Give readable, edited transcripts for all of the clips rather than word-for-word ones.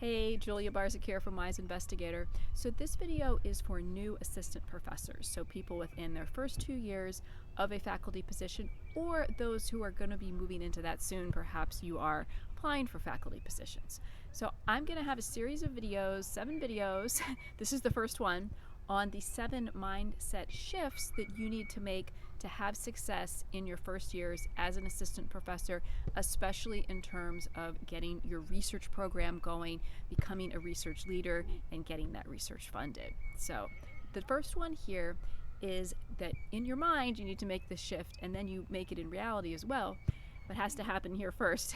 Hey, Julia Barzik here from Wise Investigator. So this video is for new assistant professors, so people within their first 2 years of a faculty position, or those who are going to be moving into that soon. Perhaps you are applying for faculty positions. So I'm going to have a series of videos, 7 videos, this is the first one, on the 7 mindset shifts that you need to make to have success in your first years as an assistant professor, especially in terms of getting your research program going, becoming a research leader, and getting that research funded. So the first one here is that in your mind you need to make this shift, and then you make it in reality as well. What has to happen here first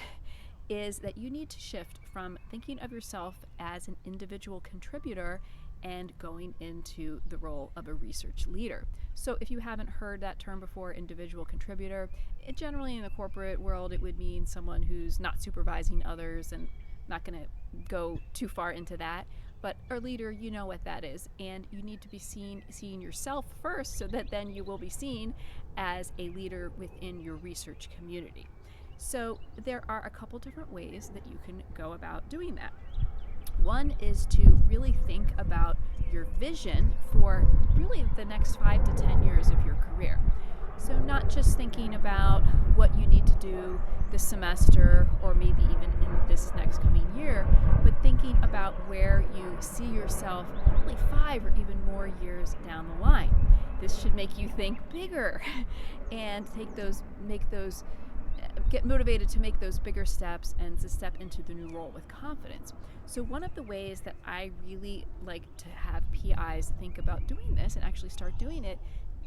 is that you need to shift from thinking of yourself as an individual contributor and going into the role of a research leader. So if you haven't heard that term before, individual contributor, generally in the corporate world it would mean someone who's not supervising others, and not going to go too far into that. But a leader, you know what that is, and you need to be seeing yourself first, so that then you will be seen as a leader within your research community. So there are a couple different ways that you can go about doing that. One is to really think about your vision for really the next 5 to 10 years of your career. So not just thinking about what you need to do this semester or maybe even in this next coming year, but thinking about where you see yourself really 5 or even more years down the line. This should make you think bigger and get motivated to make those bigger steps and to step into the new role with confidence. So one of the ways that I really like to have PIs think about doing this and actually start doing it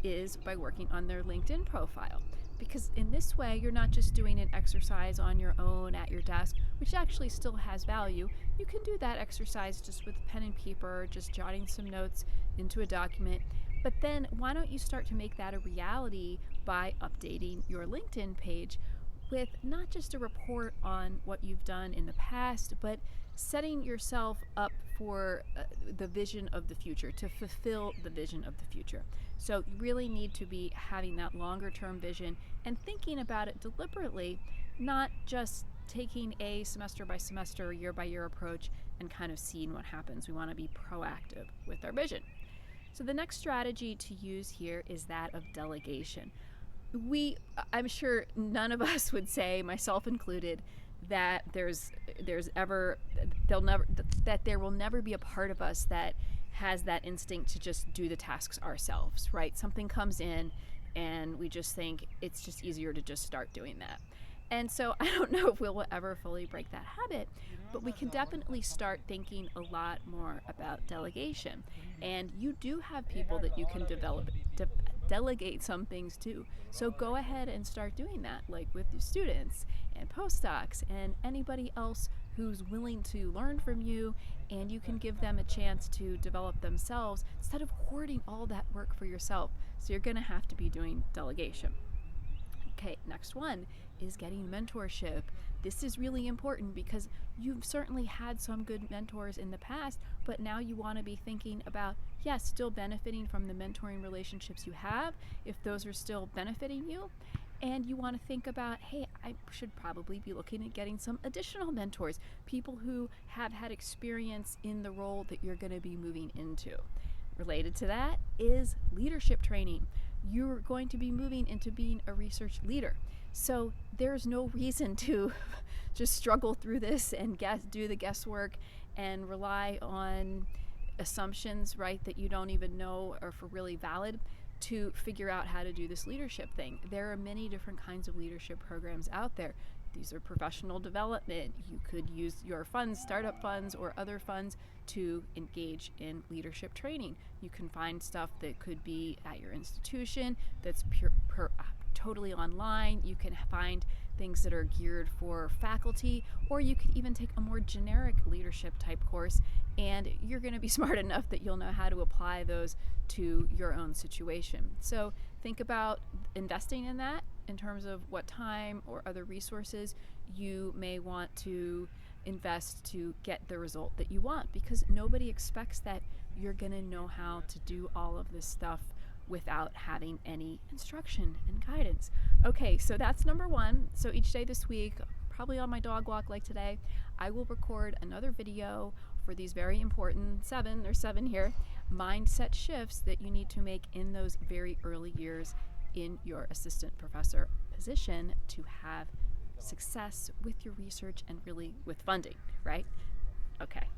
is by working on their LinkedIn profile. Because in this way, you're not just doing an exercise on your own at your desk, which actually still has value. You can do that exercise just with pen and paper, just jotting some notes into a document. But then why don't you start to make that a reality by updating your LinkedIn page with not just a report on what you've done in the past, but setting yourself up for the vision of the future, to fulfill the vision of the future. So you really need to be having that longer term vision and thinking about it deliberately, not just taking a semester by semester, year by year approach and kind of seeing what happens. We want to be proactive with our vision. So the next strategy to use here is that of delegation. I'm sure none of us would say, myself included, that there will never be a part of us that has that instinct to just do the tasks ourselves, right? Something comes in and we just think it's just easier to just start doing that. And so I don't know if we'll ever fully break that habit, but we can definitely start thinking a lot more about delegation. And you do have people that you can delegate some things to. So go ahead and start doing that, like with your students and postdocs and anybody else who's willing to learn from you, and you can give them a chance to develop themselves instead of hoarding all that work for yourself. So you're going to have to be doing delegation. Okay, next one is getting mentorship. This is really important because you've certainly had some good mentors in the past, but now you want to be thinking about, yes, still benefiting from the mentoring relationships you have, if those are still benefiting you. And you want to think about, hey, I should probably be looking at getting some additional mentors, people who have had experience in the role that you're going to be moving into. Related to that is leadership training. You're going to be moving into being a research leader. So there's no reason to just struggle through this and do the guesswork and rely on assumptions, right, that you don't even know are for really valid to figure out how to do this leadership thing. There are many different kinds of leadership programs out there. These are professional development. You could use your funds, startup funds, or other funds to engage in leadership training. You can find stuff that could be at your institution that's totally online. You can find things that are geared for faculty, or you could even take a more generic leadership type course, and you're going to be smart enough that you'll know how to apply those to your own situation. So think about investing in that in terms of what time or other resources you may want to invest to get the result that you want, because nobody expects that you're going to know how to do all of this stuff without having any instruction and guidance. Okay, so that's number 1. So each day this week, probably on my dog walk like today, I will record another video for these very important seven here mindset shifts that you need to make in those very early years in your assistant professor position to have success with your research and really with funding, right? Okay.